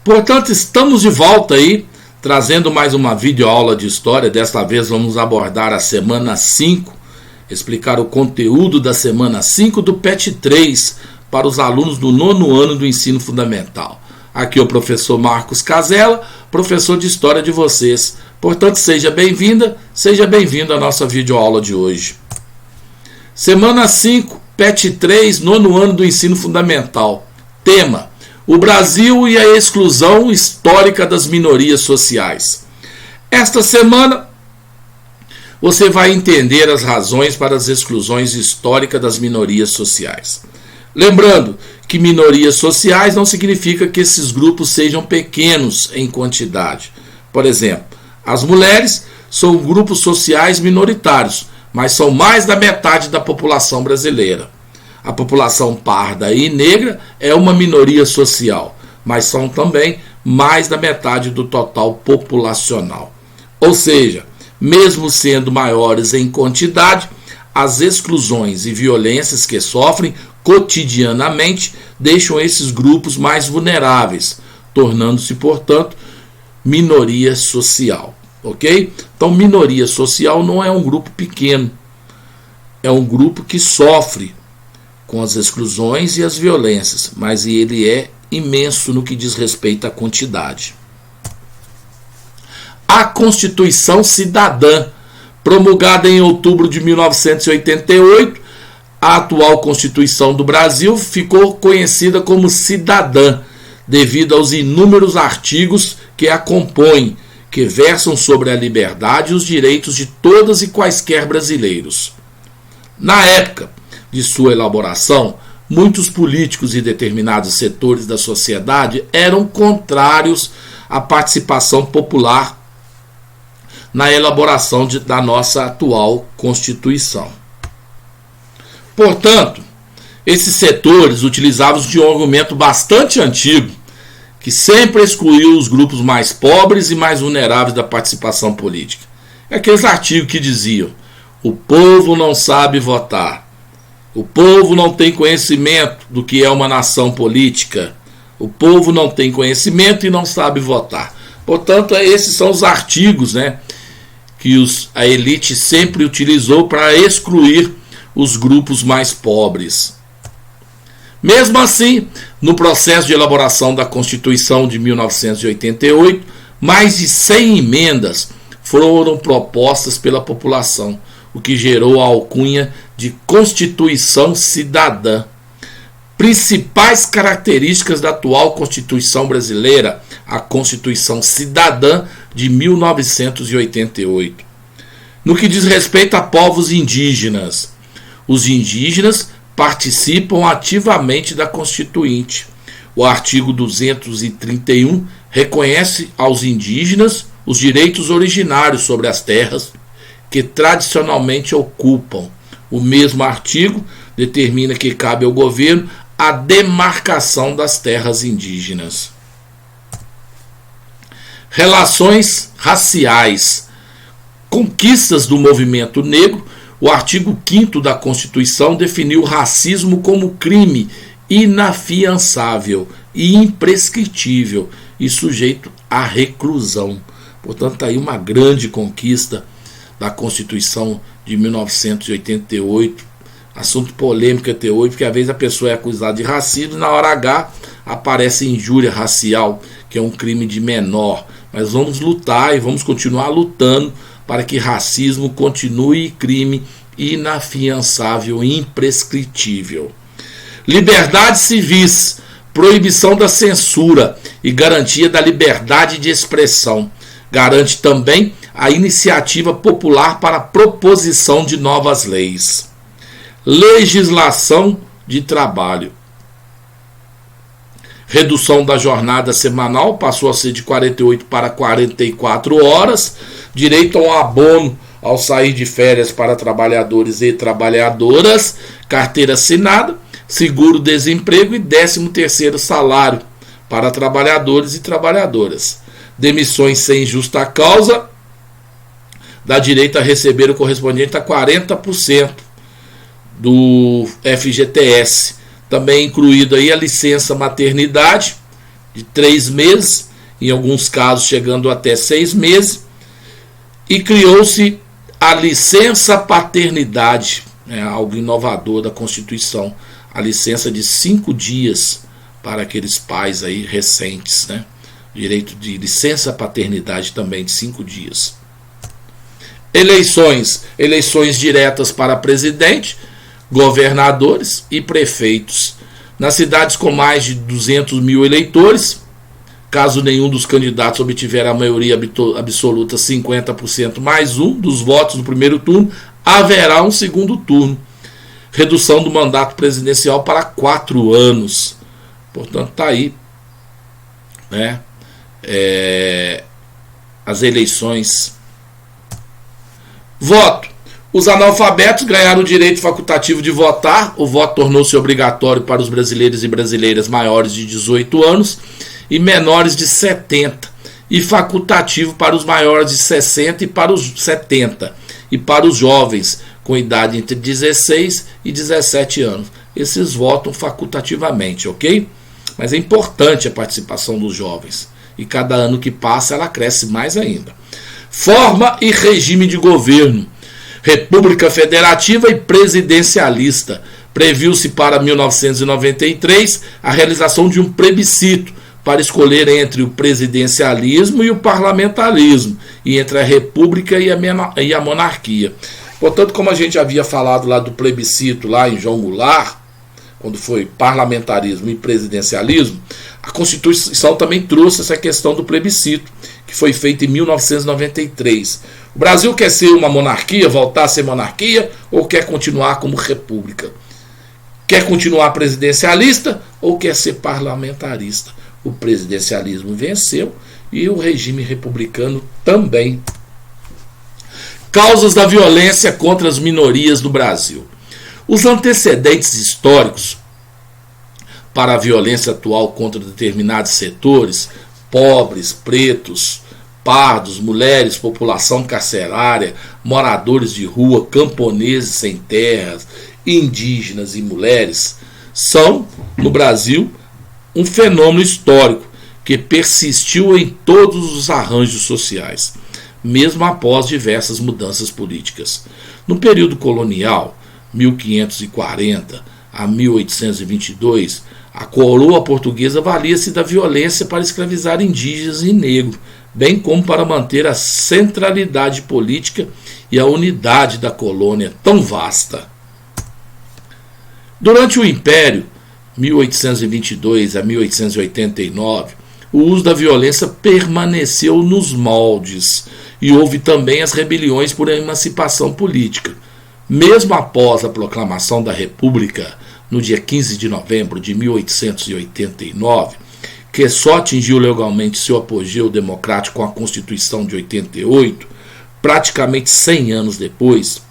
Portanto, estamos de volta aí, trazendo mais uma videoaula de história. Desta vez vamos abordar a semana 5, explicar o conteúdo da semana 5 do PET 3 para os alunos do 9º ano do ensino fundamental. Aqui é o professor Marcos Casella, professor de história de vocês. Portanto, seja bem-vinda, seja bem-vindo à nossa videoaula de hoje. Semana 5, PET 3, 9º ano do ensino fundamental. Tema: o Brasil e a exclusão histórica das minorias sociais. Esta semana você vai entender as razões para as exclusões históricas das minorias sociais. Lembrando que minorias sociais não significa que esses grupos sejam pequenos em quantidade. Por exemplo, as mulheres são grupos sociais minoritários, mas são mais da metade da população brasileira. A população parda e negra é uma minoria social, mas são também mais da metade do total populacional. Ou seja, mesmo sendo maiores em quantidade, as exclusões e violências que sofrem cotidianamente deixam esses grupos mais vulneráveis, tornando-se, portanto, minoria social. Ok? Então, minoria social não é um grupo pequeno, é um grupo que sofre com as exclusões e as violências, mas ele é imenso no que diz respeito à quantidade. A Constituição Cidadã, promulgada em outubro de 1988, a atual Constituição do Brasil ficou conhecida como cidadã, devido aos inúmeros artigos que a compõem, que versam sobre a liberdade e os direitos de todas e quaisquer brasileiros. Na época de sua elaboração, muitos políticos e determinados setores da sociedade eram contrários à participação popular na elaboração da nossa atual Constituição. Portanto, esses setores utilizavam de um argumento bastante antigo, que sempre excluiu os grupos mais pobres e mais vulneráveis da participação política. Aqueles artigos que diziam: o povo não sabe votar, o povo não tem conhecimento do que é uma nação política, o povo não tem conhecimento e não sabe votar. Portanto, esses são os artigos, que a elite sempre utilizou para excluir os grupos mais pobres. Mesmo assim, no processo de elaboração da Constituição de 1988, mais de 100 emendas foram propostas pela população, o que gerou a alcunha de Constituição Cidadã. Principais características da atual Constituição brasileira, a Constituição Cidadã de 1988. No que diz respeito a povos indígenas, os indígenas participam ativamente da Constituinte. O artigo 231 reconhece aos indígenas os direitos originários sobre as terras que tradicionalmente ocupam. O mesmo artigo determina que cabe ao governo a demarcação das terras indígenas. Relações raciais. Conquistas do movimento negro. O artigo 5º da Constituição definiu o racismo como crime inafiançável e imprescritível e sujeito à reclusão. Portanto, está aí uma grande conquista da Constituição de 1988, assunto polêmico até hoje, porque às vezes a pessoa é acusada de racismo e na hora H aparece injúria racial, que é um crime de menor. Mas vamos lutar e vamos continuar lutando para que racismo continue crime inafiançável e imprescritível. Liberdades civis, proibição da censura e garantia da liberdade de expressão. Garante também a iniciativa popular para a proposição de novas leis. Legislação de trabalho. Redução da jornada semanal, passou a ser de 48 para 44 horas. Direito ao abono ao sair de férias para trabalhadores e trabalhadoras. Carteira assinada, seguro-desemprego e 13º salário para trabalhadores e trabalhadoras. Demissões sem justa causa, dá direito a receber o correspondente a 40% do FGTS. Também incluído aí a licença maternidade de 3 meses, em alguns casos chegando até 6 meses, e criou-se a licença paternidade, algo inovador da Constituição, a licença de 5 dias para aqueles pais aí recentes, né? Direito de licença paternidade também de 5 dias. Eleições diretas para presidente, governadores e prefeitos. Nas cidades com mais de 200 mil eleitores, caso nenhum dos candidatos obtiver a maioria absoluta 50% mais um dos votos do primeiro turno, haverá um segundo turno. Redução do mandato presidencial para 4 anos. Portanto, está aí, né? As eleições. Voto. Os analfabetos ganharam o direito facultativo de votar. O voto tornou-se obrigatório para os brasileiros e brasileiras maiores de 18 anos e menores de 70, e facultativo para os maiores de 60 e para os 70, e para os jovens com idade entre 16 e 17 anos. Esses votam facultativamente, ok? Mas é importante a participação dos jovens, e cada ano que passa ela cresce mais ainda. Forma e regime de governo. República Federativa e Presidencialista. Previu-se para 1993 a realização de um plebiscito para escolher entre o presidencialismo e o parlamentarismo, e entre a república e a monarquia. Portanto, como a gente havia falado lá do plebiscito, lá em João Goulart, quando foi parlamentarismo e presidencialismo, a Constituição também trouxe essa questão do plebiscito, que foi feito em 1993. O Brasil quer ser uma monarquia, voltar a ser monarquia, ou quer continuar como república? Quer continuar presidencialista ou quer ser parlamentarista? O presidencialismo venceu e o regime republicano também. Causas da violência contra as minorias no Brasil. Os antecedentes históricos para a violência atual contra determinados setores, pobres, pretos, pardos, mulheres, população carcerária, moradores de rua, camponeses sem terras, indígenas e mulheres, são, no Brasil, um fenômeno histórico que persistiu em todos os arranjos sociais, mesmo após diversas mudanças políticas. No período colonial, 1540 a 1822, a coroa portuguesa valia-se da violência para escravizar indígenas e negros, bem como para manter a centralidade política e a unidade da colônia tão vasta. Durante o Império, 1822 a 1889, o uso da violência permaneceu nos moldes e houve também as rebeliões por emancipação política. Mesmo após a proclamação da República, no dia 15 de novembro de 1889, que só atingiu legalmente seu apogeu democrático com a Constituição de 88, praticamente 100 anos depois,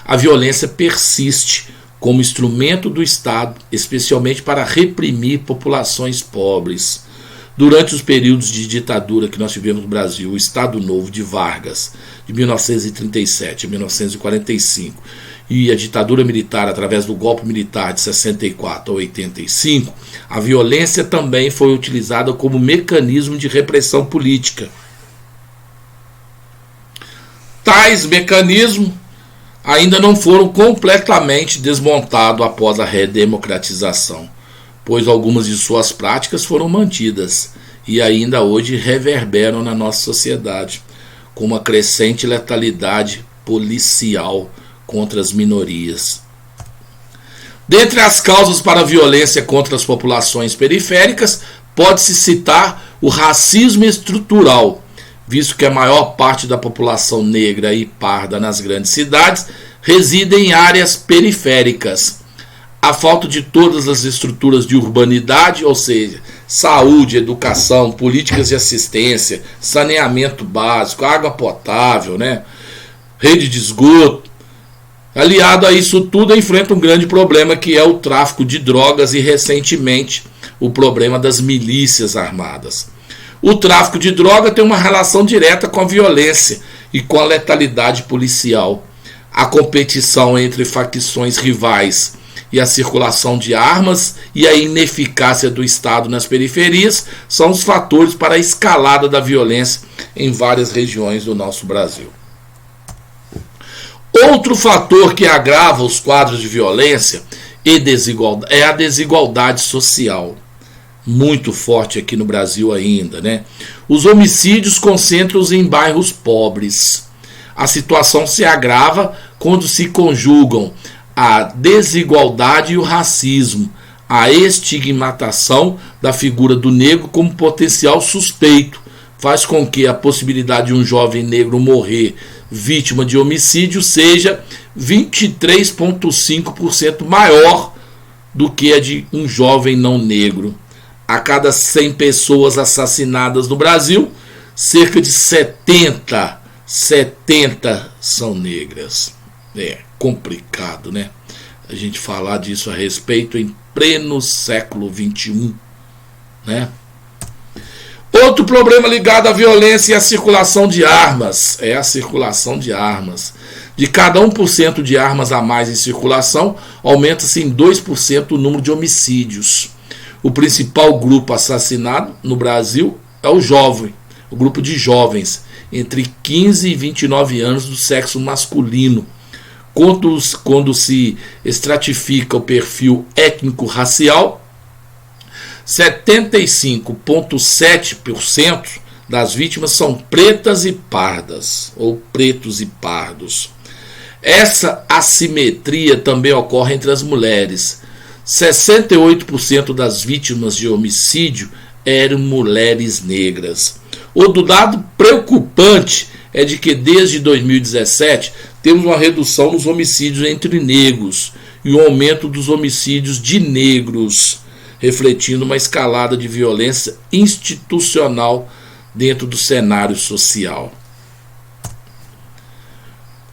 a violência persiste como instrumento do Estado, especialmente para reprimir populações pobres. Durante os períodos de ditadura que nós tivemos no Brasil, o Estado Novo de Vargas, de 1937 a 1945, e a ditadura militar através do golpe militar de 64 a 85, a violência também foi utilizada como mecanismo de repressão política. Tais mecanismos ainda não foram completamente desmontados após a redemocratização, pois algumas de suas práticas foram mantidas e ainda hoje reverberam na nossa sociedade, com uma crescente letalidade policial contra as minorias. Dentre as causas para a violência contra as populações periféricas, pode-se citar o racismo estrutural, visto que a maior parte da população negra e parda nas grandes cidades reside em áreas periféricas. A falta de todas as estruturas de urbanidade, ou seja, saúde, educação, políticas de assistência, saneamento básico, água potável, rede de esgoto, aliado a isso tudo, enfrenta um grande problema que é o tráfico de drogas e, recentemente, o problema das milícias armadas. O tráfico de droga tem uma relação direta com a violência e com a letalidade policial. A competição entre facções rivais e a circulação de armas e a ineficácia do Estado nas periferias são os fatores para a escalada da violência em várias regiões do nosso Brasil. Outro fator que agrava os quadros de violência e desigualdade é a desigualdade social, muito forte aqui no Brasil ainda, né? Os homicídios concentram-se em bairros pobres. A situação se agrava quando se conjugam a desigualdade e o racismo, a estigmatização da figura do negro como potencial suspeito, faz com que a possibilidade de um jovem negro morrer vítima de homicídio seja 23,5% maior do que a de um jovem não negro. A cada 100 pessoas assassinadas no Brasil, cerca de 70 são negras. É complicado, né? A gente falar disso a respeito em pleno século XXI, né? Outro problema ligado à violência é a circulação de armas. É a circulação de armas. De cada 1% de armas a mais em circulação, aumenta-se em 2% o número de homicídios. O principal grupo assassinado no Brasil é o jovem, o grupo de jovens, entre 15 e 29 anos do sexo masculino. Quando se estratifica o perfil étnico-racial, 75,7% das vítimas são pretas e pardas, ou pretos e pardos. Essa assimetria também ocorre entre as mulheres. 68% das vítimas de homicídio eram mulheres negras. Outro dado preocupante é de que desde 2017 temos uma redução nos homicídios entre negros e um aumento dos homicídios de negros, refletindo uma escalada de violência institucional dentro do cenário social.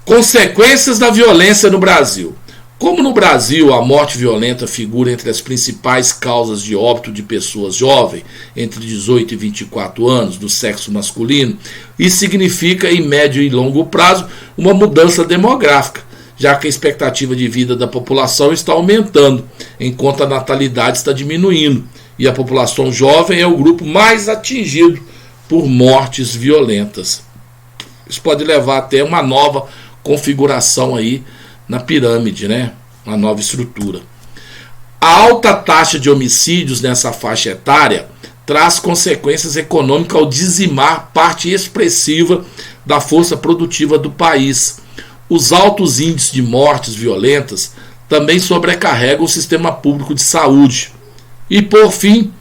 Consequências da violência no Brasil. Como no Brasil a morte violenta figura entre as principais causas de óbito de pessoas jovens, entre 18 e 24 anos, do sexo masculino, isso significa, em médio e longo prazo, uma mudança demográfica, já que a expectativa de vida da população está aumentando, enquanto a natalidade está diminuindo, e a população jovem é o grupo mais atingido por mortes violentas. Isso pode levar até uma nova configuração aí na pirâmide, né? Uma nova estrutura. A alta taxa de homicídios nessa faixa etária traz consequências econômicas ao dizimar parte expressiva da força produtiva do país. Os altos índices de mortes violentas também sobrecarregam o sistema público de saúde. E, por fim,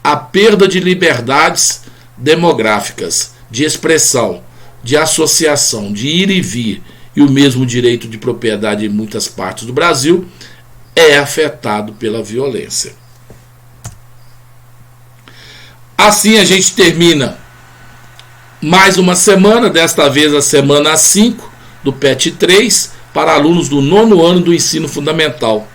a perda de liberdades demográficas, de expressão, de associação, de ir e vir, e o mesmo direito de propriedade em muitas partes do Brasil é afetado pela violência. Assim a gente termina mais uma semana, desta vez a semana 5 do PET 3, para alunos do 9º ano do ensino fundamental.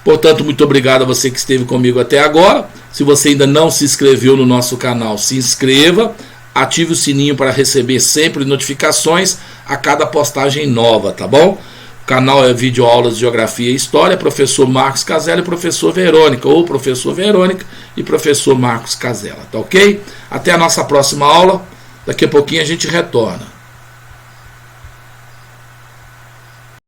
Portanto, muito obrigado a você que esteve comigo até agora. Se você ainda não se inscreveu no nosso canal, se inscreva. Ative o sininho para receber sempre notificações a cada postagem nova, tá bom? O canal é Vídeo Aulas de Geografia e História, professor Marcos Casella e professor Verônica, ou professor Verônica e professor Marcos Casella, tá ok? Até a nossa próxima aula, daqui a pouquinho a gente retorna.